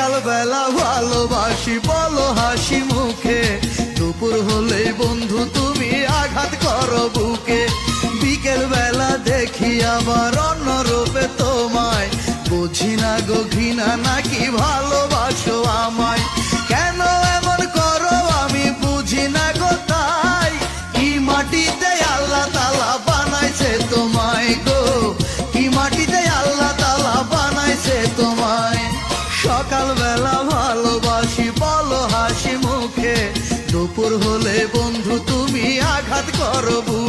সকালবেলা ভালোবাসি বলো হাসি মুখে, দুপুর হলে বন্ধু তুমি আঘাত করো বুকে। বিকেল বেলা দেখি আবার অন্য রূপে তোমায়, বুঝি না গো ঘৃণা নাকি ভালোবাসো আমায়। কেন এমন করো আমি বুঝি না গো তাই, কি মাটিতে আল্লাহ তাআলা বানাইছে তোমায় গো, কি মাটিতে আল্লাহ তাআলা বানাইছে তোমায়। সকালবেলা ভালোবাসি বলো হাসি মুখে, দুপুর হলে বন্ধু তুমি আঘাত করো বুকে।